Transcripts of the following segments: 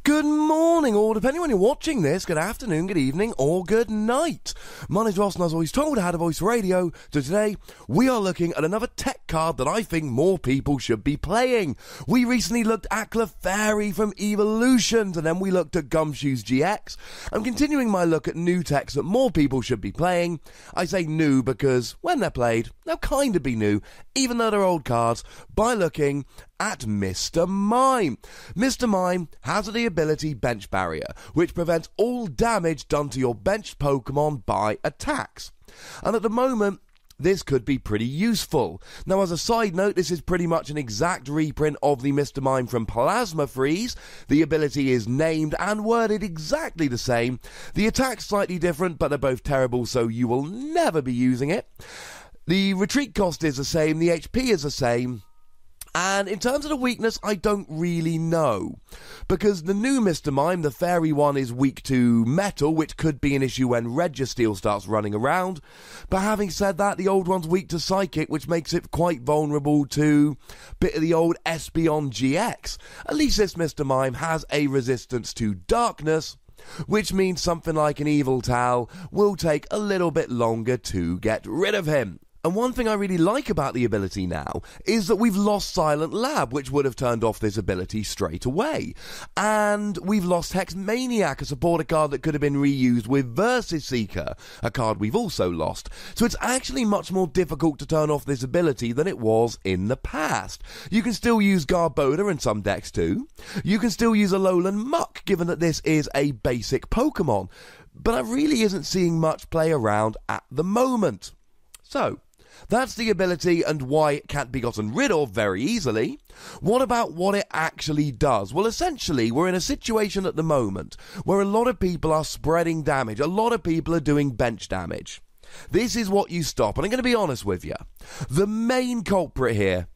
Good morning, or depending on when you're watching this, good afternoon, good evening, or good night. My name's Ross, and as always told, I had a voice radio. So today, we are looking at another tech card that I think more people should be playing. We recently looked at Clefairy from Evolutions, and then we looked at Gumshoe's GX. I'm continuing my look at new techs that more people should be playing. I say new because, when they're played, they'll kind of be new, even though they're old cards, by looking at Mr. Mime. Mr. Mime has the ability Bench Barrier, which prevents all damage done to your benched Pokemon by attacks. And at the moment, this could be pretty useful. Now, as a side note, this is pretty much an exact reprint of the Mr. Mime from Plasma Freeze. The ability is named and worded exactly the same. The attack's slightly different, but they're both terrible, so you will never be using it. The retreat cost is the same, the HP is the same. And in terms of the weakness, I don't really know. Because the new Mr. Mime, the fairy one, is weak to metal, which could be an issue when Registeel starts running around. But having said that, the old one's weak to psychic, which makes it quite vulnerable to a bit of the old Umbreon Gx. At least this Mr. Mime has a resistance to darkness, which means something like an Yveltal will take a little bit longer to get rid of him. And one thing I really like about the ability now is that we've lost Silent Lab, which would have turned off this ability straight away. And we've lost Hex Maniac, a supporter card that could have been reused with Versus Seeker, a card we've also lost. So it's actually much more difficult to turn off this ability than it was in the past. You can still use Garbodor in some decks too. You can still use a Lowland Muck, given that this is a basic Pokemon. But I really isn't seeing much play around at the moment. So that's the ability and why it can't be gotten rid of very easily. What about what it actually does? Well, essentially, we're in a situation at the moment where a lot of people are spreading damage. A lot of people are doing bench damage. This is what you stop, and I'm going to be honest with you. The main culprit here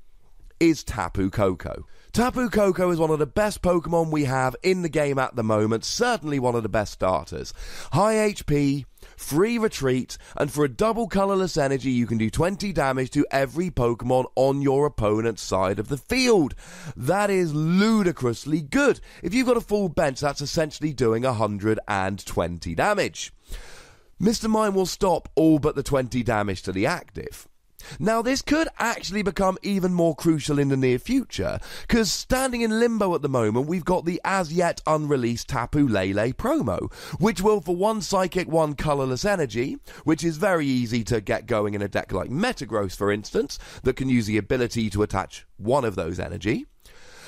is Taboo Cocoa. Taboo Cocoa is one of the best Pokemon we have in the game at the moment, certainly one of the best starters. High HP, free retreat, and for a double colourless energy you can do 20 damage to every Pokemon on your opponent's side of the field. That is ludicrously good. If you've got a full bench, that's essentially doing 120 damage. Mr. Mime will stop all but the 20 damage to the active. Now, this could actually become even more crucial in the near future, because standing in limbo at the moment, we've got the as-yet unreleased Tapu Lele promo, which will, for one Psychic, one colourless energy, which is very easy to get going in a deck like Metagross, for instance, that can use the ability to attach one of those energy,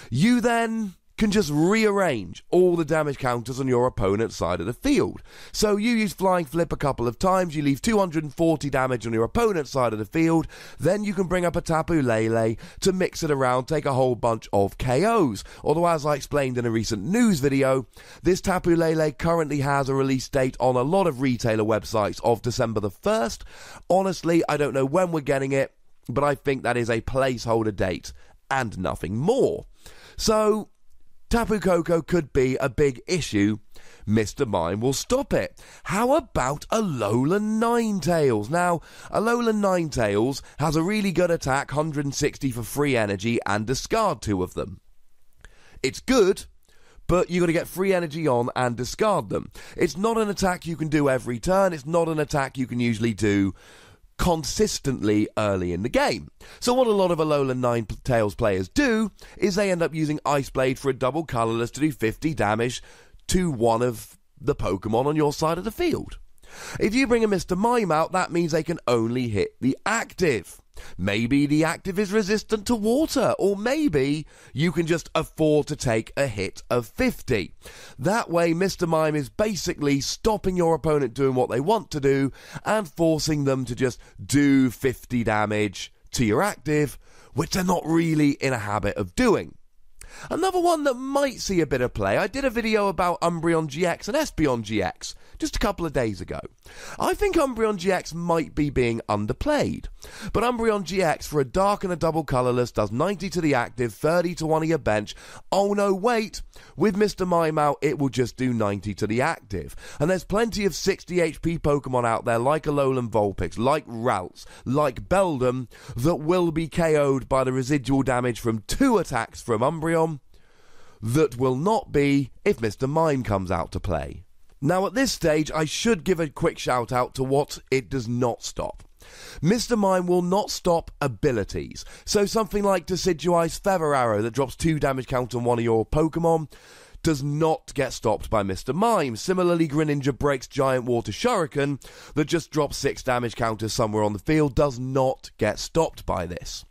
you then can just rearrange all the damage counters on your opponent's side of the field. So you use Flying Flip a couple of times, you leave 240 damage on your opponent's side of the field, then you can bring up a Tapu Lele to mix it around, take a whole bunch of KOs. Although, as I explained in a recent news video, this Tapu Lele currently has a release date on a lot of retailer websites of December the 1st. Honestly, I don't know when we're getting it, but I think that is a placeholder date and nothing more. So Taboo Cocoa could be a big issue. Mr. Mime will stop it. How about a Lowland Ninetails? Now, a Lowland Ninetails has a really good attack, 160 for free energy, and discard 2 of them. It's good, but you got to get free energy on and discard them. It's not an attack you can do every turn. It's not an attack you can usually do consistently early in the game. So what a lot of Lowland Ninetails players do is they end up using Ice Blade for a double colourless to do 50 damage to one of the Pokemon on your side of the field. If you bring a Mr. Mime out, that means they can only hit the active. Maybe the active is resistant to water, or maybe you can just afford to take a hit of 50. That way, Mr. Mime is basically stopping your opponent doing what they want to do and forcing them to just do 50 damage to your active, which they're not really in a habit of doing. Another one that might see a bit of play, I did a video about Umbreon Gx and Espeon Gx just a couple of days ago. I think Umbreon Gx might be being underplayed, but Umbreon Gx for a dark and a double colourless does 90 to the active, 30 to one of your bench. Oh no, wait, with Mr. Mime out it will just do 90 to the active, and there's plenty of 60 HP Pokemon out there like Alolan Vulpix, like Ralts, like Beldum that will be KO'd by the residual damage from 2 attacks from Umbreon. that will not be if Mr. Mime comes out to play. Now at this stage, I should give a quick shout out to what it does not stop. Mr. Mime will not stop abilities. So something like Decidueye's Feather Arrow that drops 2 damage count on one of your Pokemon does not get stopped by Mr. Mime. Similarly, Greninja Break's Giant Water Shuriken that just drops 6 damage counters somewhere on the field does not get stopped by this.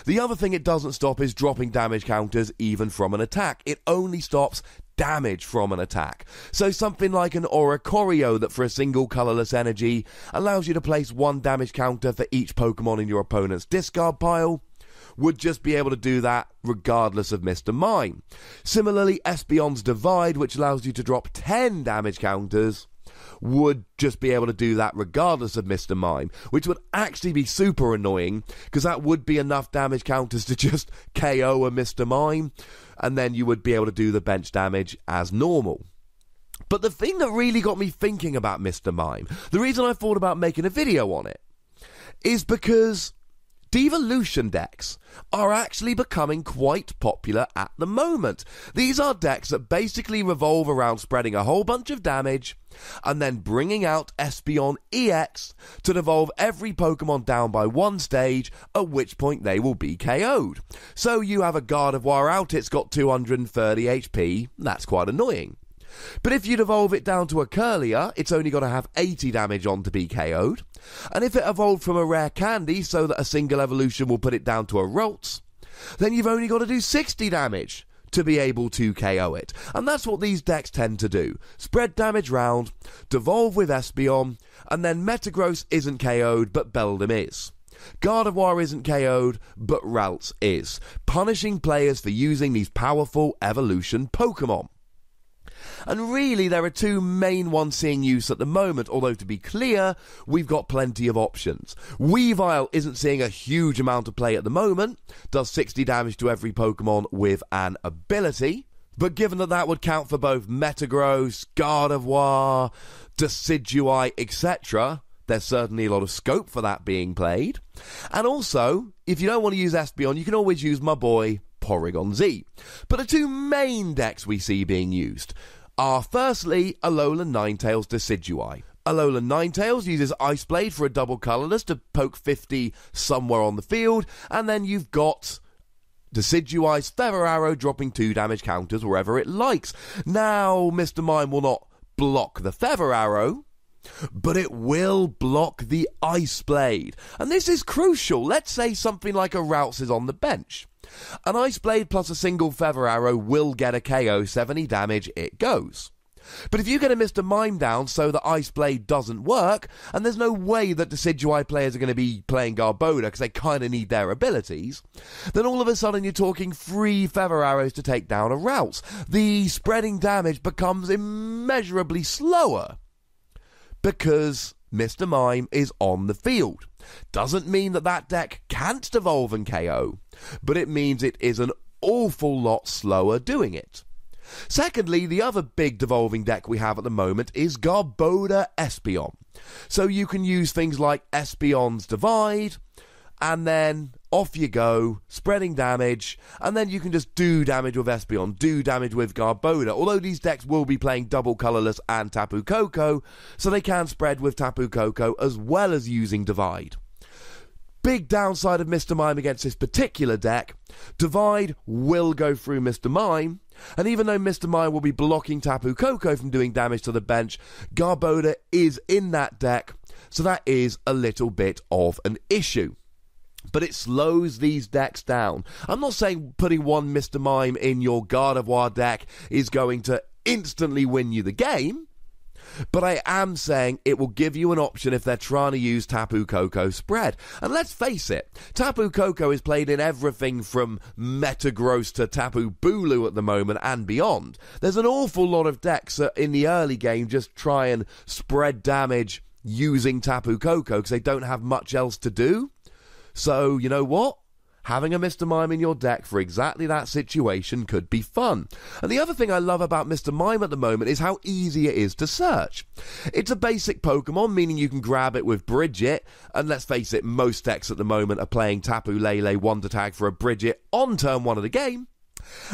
The other thing it doesn't stop is dropping damage counters even from an attack. It only stops damage from an attack. So something like an Oricorio that for a single colourless energy allows you to place 1 damage counter for each Pokemon in your opponent's discard pile would just be able to do that regardless of Mr. Mime. Similarly, Espeon's Divide, which allows you to drop 10 damage counters, would just be able to do that regardless of Mr. Mime, which would actually be super annoying, because that would be enough damage counters to just KO a Mr. Mime, and then you would be able to do the bench damage as normal. But the thing that really got me thinking about Mr. Mime, the reason I thought about making a video on it, is because devolution decks are actually becoming quite popular at the moment. These are decks that basically revolve around spreading a whole bunch of damage and then bringing out Espeon EX to devolve every Pokemon down by 1 stage, at which point they will be KO'd. So you have a Gardevoir out, it's got 230 HP, that's quite annoying. But if you evolve it down to a Curlier, it's only got to have 80 damage on to be KO'd. And if it evolved from a rare candy so that a single evolution will put it down to a Ralts, then you've only got to do 60 damage to be able to KO it. And that's what these decks tend to do. Spread damage round, devolve with Espeon, and then Metagross isn't KO'd, but Beldum is. Gardevoir isn't KO'd, but Ralts is, punishing players for using these powerful evolution Pokemon. And really, there are 2 main ones seeing use at the moment, although to be clear, we've got plenty of options. Weavile isn't seeing a huge amount of play at the moment, does 60 damage to every Pokemon with an ability, but given that that would count for both Metagross, Gardevoir, Decidueye, etc., there's certainly a lot of scope for that being played. And also, if you don't want to use Espeon, you can always use my boy Porygon Z. But the 2 main decks we see being used are firstly a Lowland Ninetails Decidueye. A Lowland Ninetails uses Ice Blade for a double colourless to poke 50 somewhere on the field, and then you've got Decidueye's Feather Arrow dropping 2 damage counters wherever it likes. Now, Mr. Mime will not block the Feather Arrow, but it will block the Ice Blade. And this is crucial. Let's say something like a Ralts is on the bench. An Ice Blade plus a single Feather Arrow will get a KO, 70 damage, it goes. But if you get a Mr. Mime down so that Ice Blade doesn't work, and there's no way that Decidueye players are going to be playing Garbodor because they kind of need their abilities, then all of a sudden you're talking 3 Feather Arrows to take down a Ralts. The spreading damage becomes immeasurably slower because Mr. Mime is on the field. Doesn't mean that that deck can't devolve and KO, but it means it is an awful lot slower doing it. Secondly, the other big devolving deck we have at the moment is Garbodor Espeon. So you can use things like Espeon's Divide, and then off you go, spreading damage, and then you can just do damage with Espeon, do damage with Garbodor, although these decks will be playing double colourless and Taboo Cocoa, so they can spread with Taboo Cocoa as well as using Divide. Big downside of Mr. Mime against this particular deck, Divide will go through Mr. Mime, and even though Mr. Mime will be blocking Taboo Cocoa from doing damage to the bench, Garbodor is in that deck, so that is a little bit of an issue. But it slows these decks down. I'm not saying putting one Mr. Mime in your Gardevoir deck is going to instantly win you the game, but I am saying it will give you an option if they're trying to use Taboo Cocoa spread. And let's face it, Taboo Cocoa is played in everything from Metagross to Taboo Bulu at the moment and beyond. There's an awful lot of decks that in the early game just try and spread damage using Taboo Cocoa because they don't have much else to do. So, you know what? Having a Mr. Mime in your deck for exactly that situation could be fun. And the other thing I love about Mr. Mime at the moment is how easy it is to search. It's a basic Pokemon, meaning you can grab it with Bridget, and let's face it, most decks at the moment are playing Tapu Lele Wonder Tag for a Bridget on turn 1 of the game.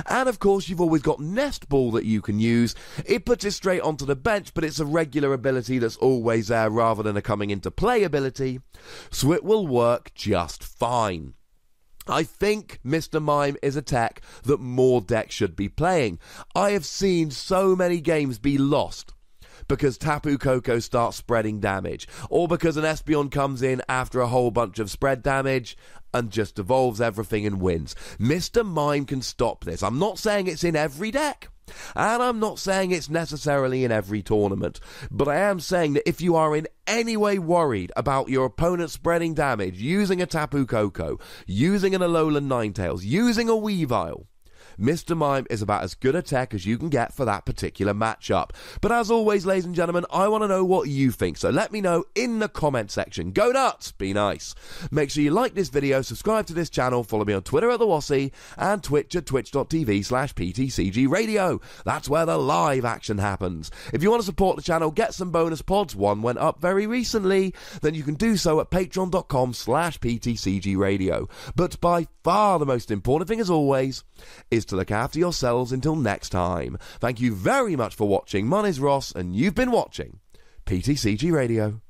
And of course, you've always got Nest Ball that you can use. It puts it straight onto the bench, but it's a regular ability that's always there rather than a coming into play ability, so it will work just fine. I think Mr. Mime is a tech that more decks should be playing. I have seen so many games be lost because Taboo Cocoa starts spreading damage, or because an Espeon comes in after a whole bunch of spread damage and just evolves everything and wins. Mr. Mime can stop this. I'm not saying it's in every deck, and I'm not saying it's necessarily in every tournament, but I am saying that if you are in any way worried about your opponent spreading damage using a Taboo Cocoa, using an Lowland Ninetails, using a Weavile, Mr. Mime is about as good a tech as you can get for that particular matchup. But as always, ladies and gentlemen, I want to know what you think, so let me know in the comment section. Go nuts! Be nice. Make sure you like this video, subscribe to this channel, follow me on Twitter at TheWassy, and Twitch at twitch.tv/PTCGRadio. That's where the live action happens. If you want to support the channel, get some bonus pods, one went up very recently, then you can do so at patreon.com/PTCGRadio. But by far the most important thing, as always, is to look after yourselves until next time. Thank you very much for watching. My name's Ross, and you've been watching PTCG Radio.